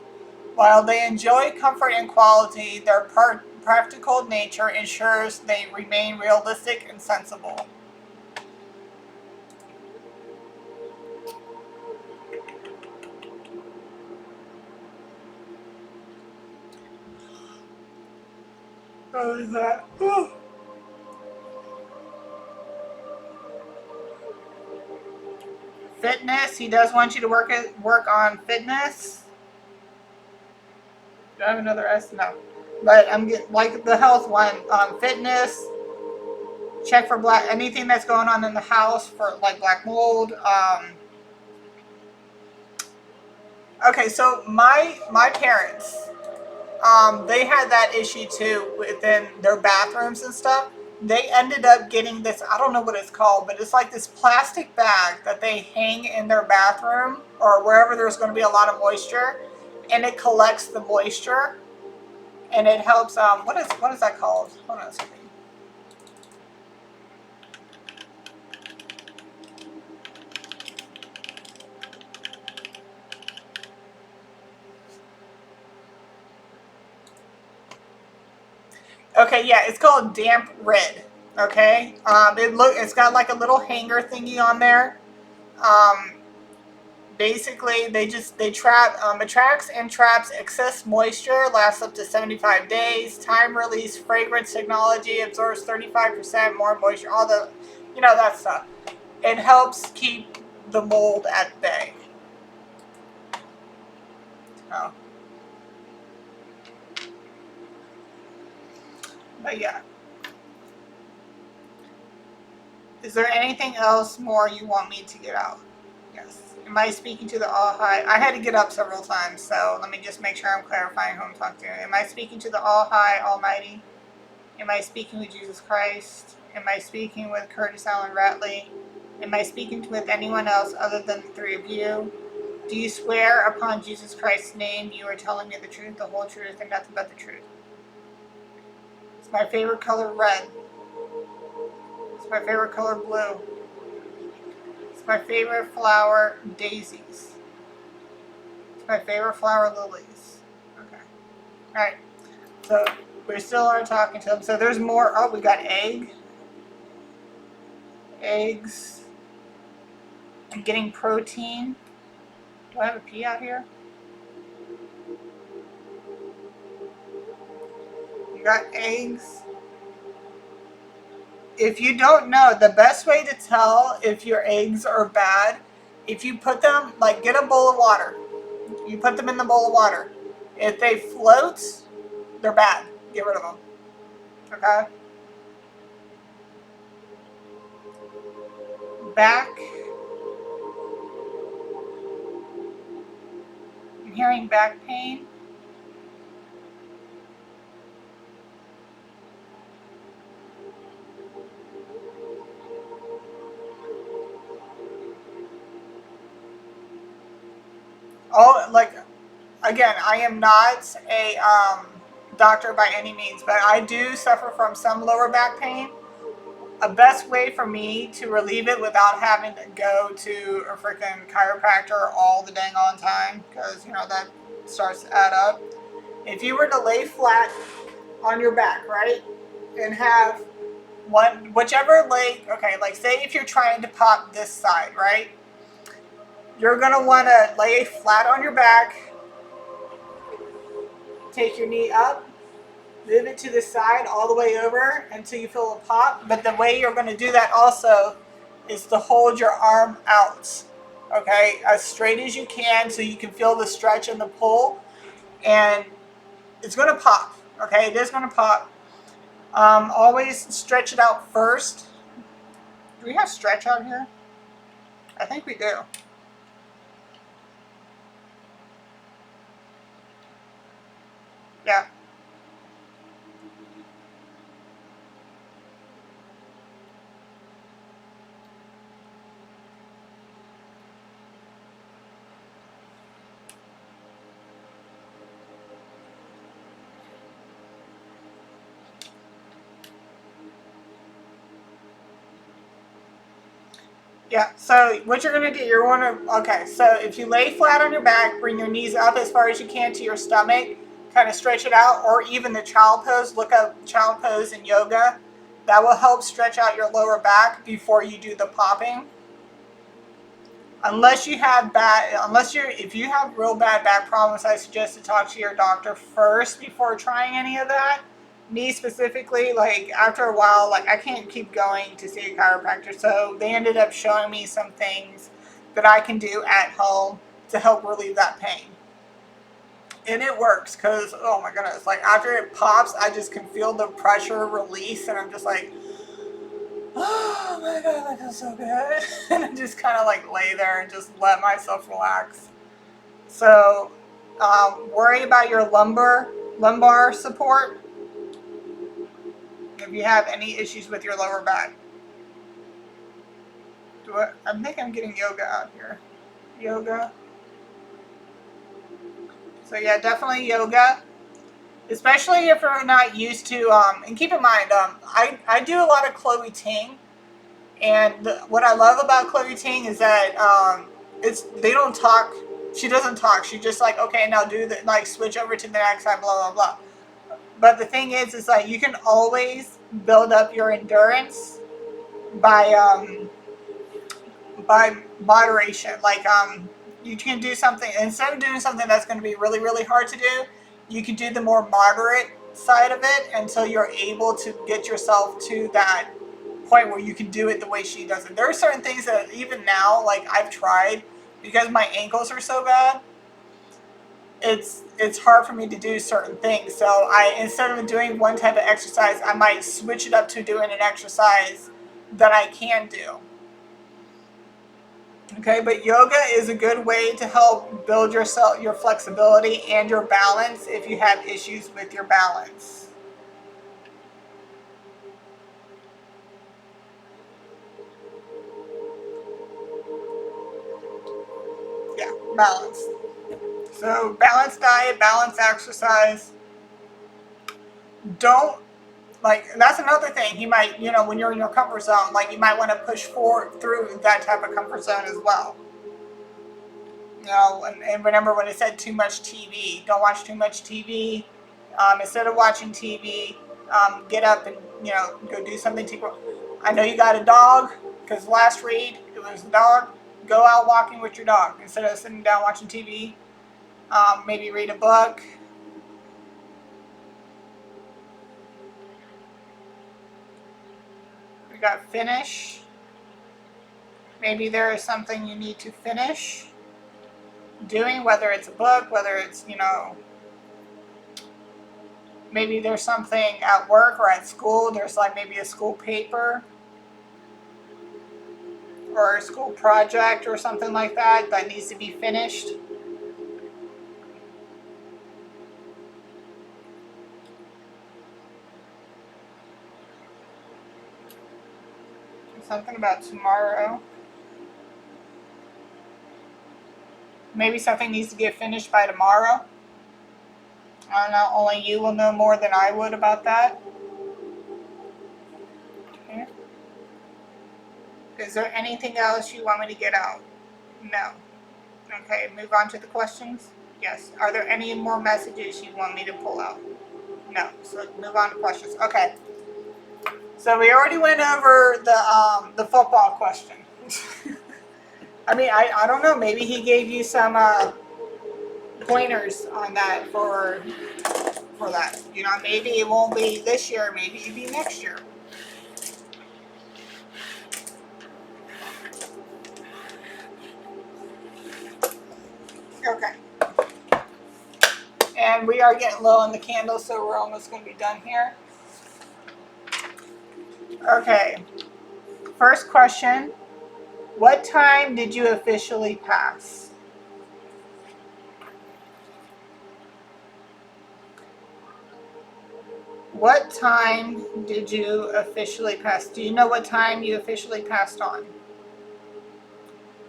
Speaker 1: While they enjoy comfort and quality, their practical nature ensures they remain realistic and sensible. What is that? Fitness. He does want you to work on fitness. Do I have another S? No. But I'm getting like the health one. Fitness. Check for anything that's going on in the house for like black mold. Okay, so my parents, they had that issue too within their bathrooms and stuff. They ended up getting this, I don't know what it's called, but it's like this plastic bag that they hang in their bathroom or wherever there's going to be a lot of moisture, and it collects the moisture, and it helps. What is that called? Hold on a second. Okay, yeah, it's called Damp Rid. Okay, it's got like a little hanger thingy on there. Um, Basically, they trap attracts and traps excess moisture. Lasts up to 75 days. Time release fragrance technology absorbs 35% more moisture. All the, that stuff. It helps keep the mold at bay. Oh. But yeah. Is there anything else more you want me to get out? Yes. Am I speaking to the All High? I had to get up several times, so let me just make sure I'm clarifying who I'm talking to. Am I speaking to the All High, Almighty? Am I speaking with Jesus Christ? Am I speaking with Curtis Allen Ratley? Am I speaking with anyone else other than the three of you? Do you swear upon Jesus Christ's name you are telling me the truth, the whole truth, and nothing but the truth? Is my favorite color red? Is my favorite color blue? Is my favorite flower daisies? Is my favorite flower lilies? Okay. Alright. So we still are talking to them. So there's more. Oh, we got eggs. I'm getting protein. Do I have a P out here? You got eggs. If you don't know, the best way to tell if your eggs are bad, if you put them, like get a bowl of water. You put them in the bowl of water. If they float, they're bad. Get rid of them. Okay? Back. I'm hearing back pain. Oh, like, again, I am not a doctor by any means, but I do suffer from some lower back pain. A best way for me to relieve it without having to go to a freaking chiropractor all the dang on time, because, that starts to add up. If you were to lay flat on your back, right, and have whichever leg, okay, like say if you're trying to pop this side, right, you're going to want to lay flat on your back take your knee up, move it to the side all the way over until you feel a pop. But the way you're going to do that also is to hold your arm out, okay, as straight as you can so you can feel the stretch and the pull. And it's going to pop, okay? It is going to pop. Always stretch it out first. Do we have stretch out here? I think we do. Yeah. Yeah, so what you're going to do, you're going to, okay, so if you lay flat on your back, bring your knees up as far as you can to your stomach, kind of stretch it out, or even the child pose, look up child pose in yoga. That will help stretch out your lower back before you do the popping. Unless you have if you have real bad back problems, I suggest to talk to your doctor first before trying any of that. Me specifically, like after a while, like I can't keep going to see a chiropractor, so they ended up showing me some things that I can do at home to help relieve that pain. And it works because, oh my goodness, like after it pops, I just can feel the pressure release and I'm just like, oh my god, that feels so good. And I just kind of like lay there and just let myself relax. So worry about your lumbar support if you have any issues with your lower back. I think I'm getting yoga out here. Yoga. So yeah, definitely yoga. Especially if you're not used to, and keep in mind, I do a lot of Chloe Ting. And what I love about Chloe Ting is that they don't talk. She doesn't talk. She just like, okay, now do the, like, switch over to the next side, blah, blah, blah. But the thing is like, you can always build up your endurance by moderation. Like, you can do something, instead of doing something that's going to be really, really hard to do, you can do the more moderate side of it until you're able to get yourself to that point where you can do it the way she does it. There are certain things that even now, like I've tried, because my ankles are so bad, it's hard for me to do certain things. So I, instead of doing one type of exercise, I might switch it up to doing an exercise that I can do. Okay, but yoga is a good way to help build your flexibility and your balance if you have issues with your balance. Yeah, balance. So balanced diet, balanced exercise. Don't, like, that's another thing. You might, when you're in your comfort zone, like you might want to push forward through that type of comfort zone as well. And remember when it said too much TV, don't watch too much TV. Instead of watching TV, get up and, go do something. I know you got a dog, because last read, it was a dog. Go out walking with your dog instead of sitting down watching TV. Maybe read a book. We got finish. Maybe there is something you need to finish doing, whether it's a book, whether it's, maybe there's something at work or at school. There's like maybe a school paper or a school project or something like that that needs to be finished. Something about tomorrow. Maybe something needs to get finished by tomorrow. I don't know, only you will know more than I would about that. Okay. Is there anything else you want me to get out? No. Okay, move on to the questions. Yes. Are there any more messages you want me to pull out? No. So move on to questions. Okay. So we already went over the football question. I mean, I don't know. Maybe he gave you some pointers on that for that. You know, maybe it won't be this year, maybe it'll be next year. Okay. And we are getting low on the candles, so we're almost going to be done here. Okay. First question. What time did you officially pass? What time did you officially pass? Do you know what time you officially passed on?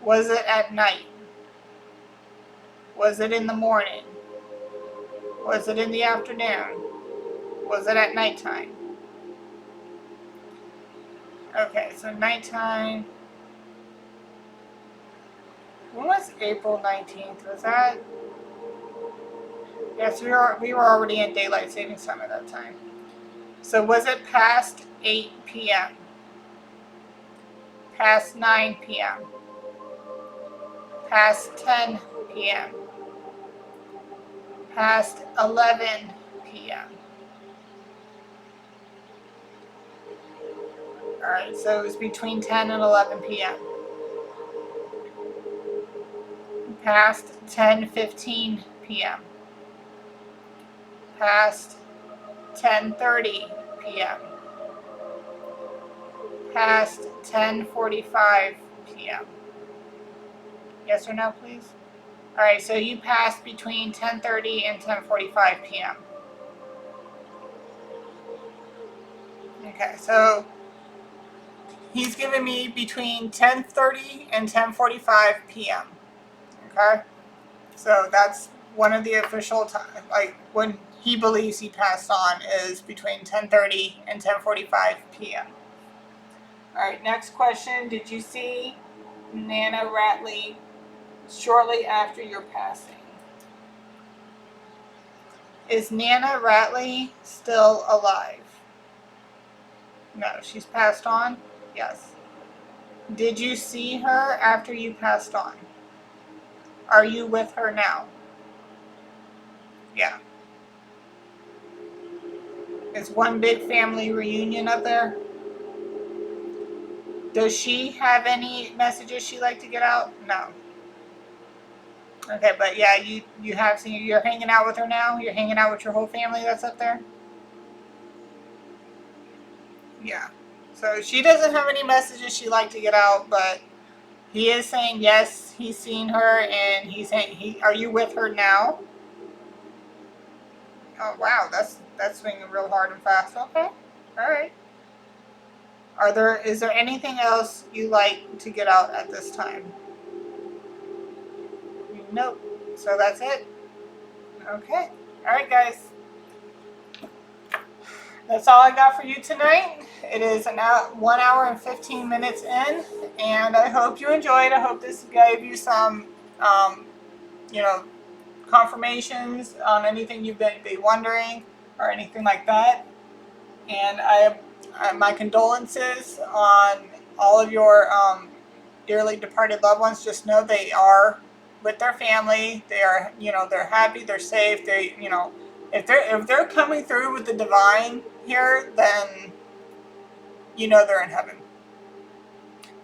Speaker 1: Was it at night? Was it in the morning? Was it in the afternoon? Was it at nighttime? Okay, so nighttime. When was April 19th? Was that? Yes, we were already in daylight savings time at that time. So was it past 8 p.m.? Past 9 p.m.? Past 10 p.m.? Past 11 p.m.? Alright, so it was between 10 and 11 p.m. Past 10:15 p.m. Past 10:30 p.m. Past 10:45 p.m. Yes or no, please? Alright, so you passed between 10:30 and 10:45 p.m. Okay, so he's giving me between 10:30 and 10:45 p.m. Okay? So that's one of the official time, like when he believes he passed on is between 10:30 and 10:45 p.m. Alright, next question. Did you see Nana Ratley shortly after your passing? Is Nana Ratley still alive? No, she's passed on? Yes. Did you see her after you passed on? Are you with her now? Yeah. It's one big family reunion up there. Does she have any messages she'd like to get out? No. Okay, but yeah, you have seen, you're hanging out with her now? You're hanging out with your whole family that's up there? Yeah. So she doesn't have any messages she'd like to get out, but he is saying yes, he's seen her, and he's saying, are you with her now? Oh wow, that's swinging real hard and fast. Okay, all right. Is there anything else you like to get out at this time? Nope. So that's it. Okay. All right, guys. That's all I got for you tonight. It is 1 hour and 15 minutes in, and I hope you enjoyed. I hope this gave you some, confirmations on anything you've been wondering or anything like that. And my condolences on all of your dearly departed loved ones. Just know they are with their family. They are, they're happy. They're safe. They, if they're coming through with the divine here, then they're in heaven.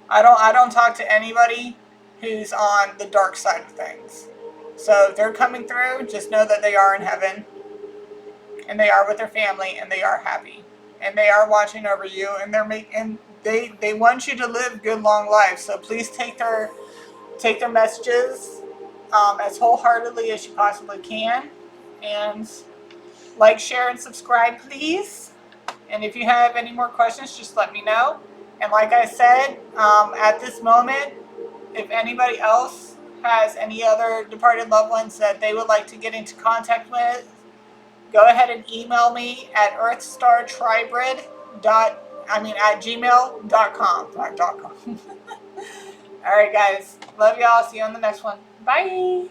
Speaker 1: I don't talk to anybody who's on the dark side of things. So if they're coming through, just know that they are in heaven, and they are with their family, and they are happy, and they are watching over you, and they want you to live good long lives. So please take their messages as wholeheartedly as you possibly can, and like, share, and subscribe, please. And if you have any more questions, just let me know. And like I said, at this moment, if anybody else has any other departed loved ones that they would like to get into contact with, go ahead and email me at earthstartribrid@gmail.com. All right, guys. Love y'all. See you on the next one. Bye.